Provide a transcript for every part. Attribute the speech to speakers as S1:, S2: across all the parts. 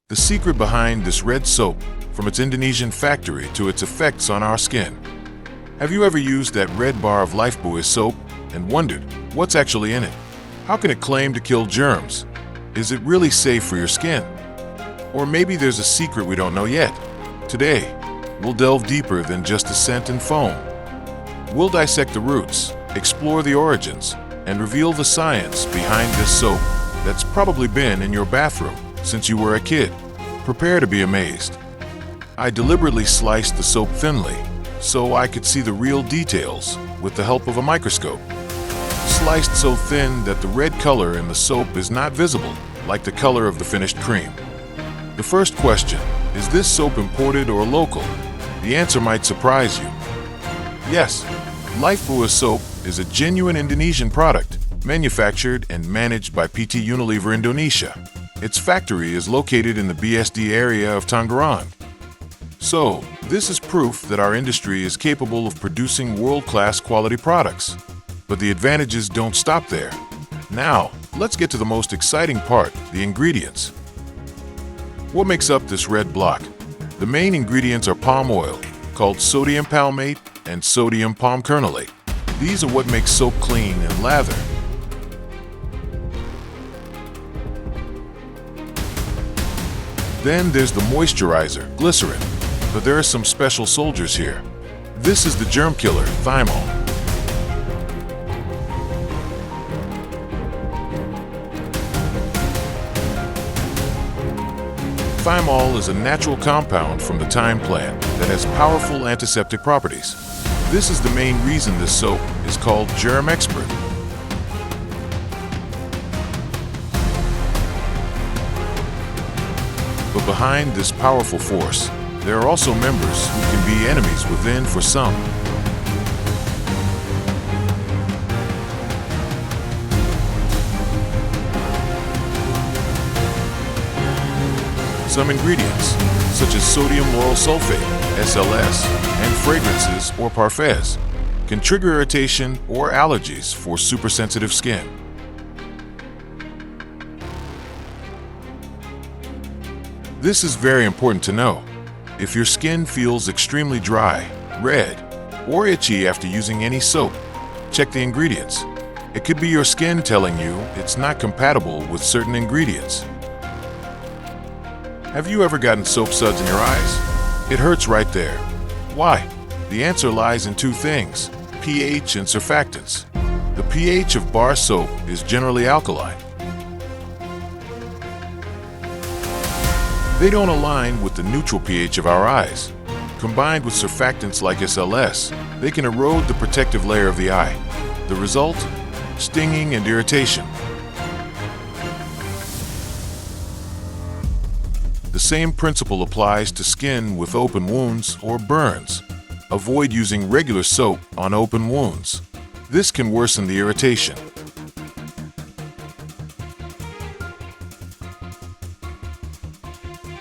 S1: The secret behind this red soap, from its Indonesian factory to its effects on our skin. Have you ever used that red bar of Lifebuoy soap and wondered what's actually in it? How can it claim to kill germs? Is it really safe for your skin? Or maybe there's a secret we don't know yet. Today, we'll delve deeper than just the scent and foam. We'll dissect the roots, explore the origins, and reveal the science behind this soap that's probably been in your bathroom since you were a kid. Prepare to be amazed. I deliberately sliced the soap thinly so I could see the real details with the help of a microscope. Sliced so thin that the red color in the soap is not visible, like the color of the finished cream. The first question, is this soap imported or local? The answer might surprise you. Yes, Lifebuoy soap is a genuine Indonesian product, manufactured and managed by PT Unilever Indonesia. Its factory is located in the BSD area of Tangerang. So, this is proof that our industry is capable of producing world-class quality products. But the advantages don't stop there. Now, let's get to the most exciting part, the ingredients. What makes up this red block? The main ingredients are palm oil, called sodium palmate and sodium palmkernelate. These are what make soap clean and lather. Then there's the moisturizer, glycerin. But there are some special soldiers here. This is the germ killer, thymol. Thymol is a natural compound from the thyme plant that has powerful antiseptic properties. This is the main reason this soap is called Germ Expert. But behind this powerful force, there are also members who can be enemies within for some. Some ingredients, such as sodium lauryl sulfate, SLS, and fragrances or parfums, can trigger irritation or allergies for supersensitive skin. This is very important to know. If your skin feels extremely dry, red, or itchy after using any soap, check the ingredients. It could be your skin telling you it's not compatible with certain ingredients. Have you ever gotten soap suds in your eyes? It hurts right there. Why? The answer lies in two things, pH and surfactants. The pH of bar soap is generally alkaline. They don't align with the neutral pH of our eyes. Combined with surfactants like SLS, they can erode the protective layer of the eye. The result? Stinging and irritation. The same principle applies to skin with open wounds or burns. Avoid using regular soap on open wounds. This can worsen the irritation.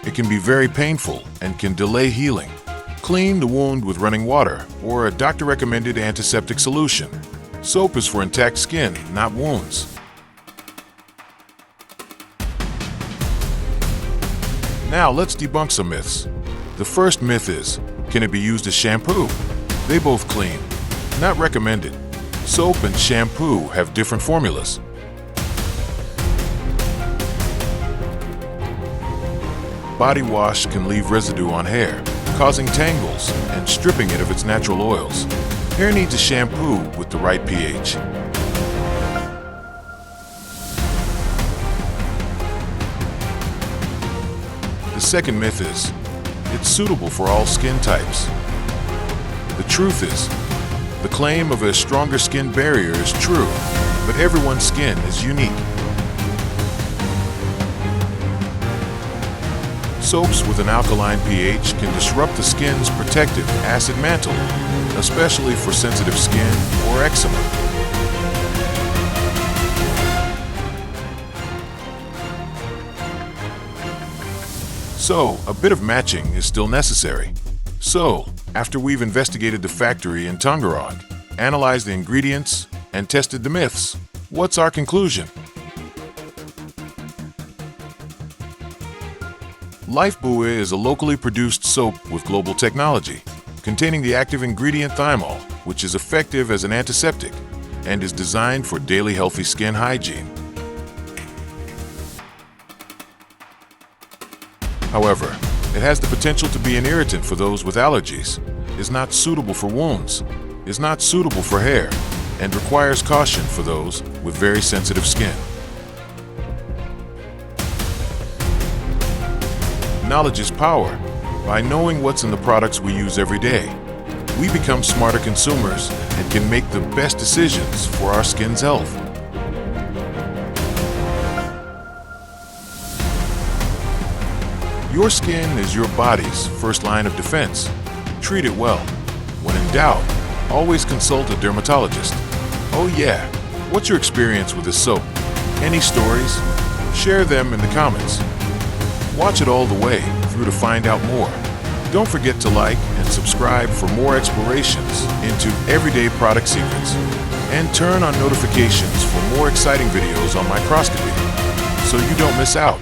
S1: It can be very painful and can delay healing. Clean the wound with running water or a doctor-recommended antiseptic solution. Soap is for intact skin, not wounds. Now let's debunk some myths. The first myth is, can it be used as shampoo? They both clean. Not recommended. Soap and shampoo have different formulas. Body wash can leave residue on hair, causing tangles and stripping it of its natural oils. Hair needs a shampoo with the right pH. The second myth is, it's suitable for all skin types. The truth is, the claim of a stronger skin barrier is true, but everyone's skin is unique. Soaps with an alkaline pH can disrupt the skin's protective acid mantle, especially for sensitive skin or eczema. So, a bit of matching is still necessary. So, after we've investigated the factory in Tangerang, analyzed the ingredients, and tested the myths, what's our conclusion? Lifebuoy is a locally produced soap with global technology, containing the active ingredient thymol, which is effective as an antiseptic and is designed for daily healthy skin hygiene. However, it has the potential to be an irritant for those with allergies, is not suitable for wounds, is not suitable for hair, and requires caution for those with very sensitive skin. Knowledge is power. By knowing what's in the products we use every day, we become smarter consumers and can make the best decisions for our skin's health. Your skin is your body's first line of defense. Treat it well. When in doubt, always consult a dermatologist. Oh yeah, what's your experience with this soap? Any stories? Share them in the comments. Watch it all the way through to find out more. Don't forget to like and subscribe for more explorations into everyday product secrets. And turn on notifications for more exciting videos on microscopy so you don't miss out.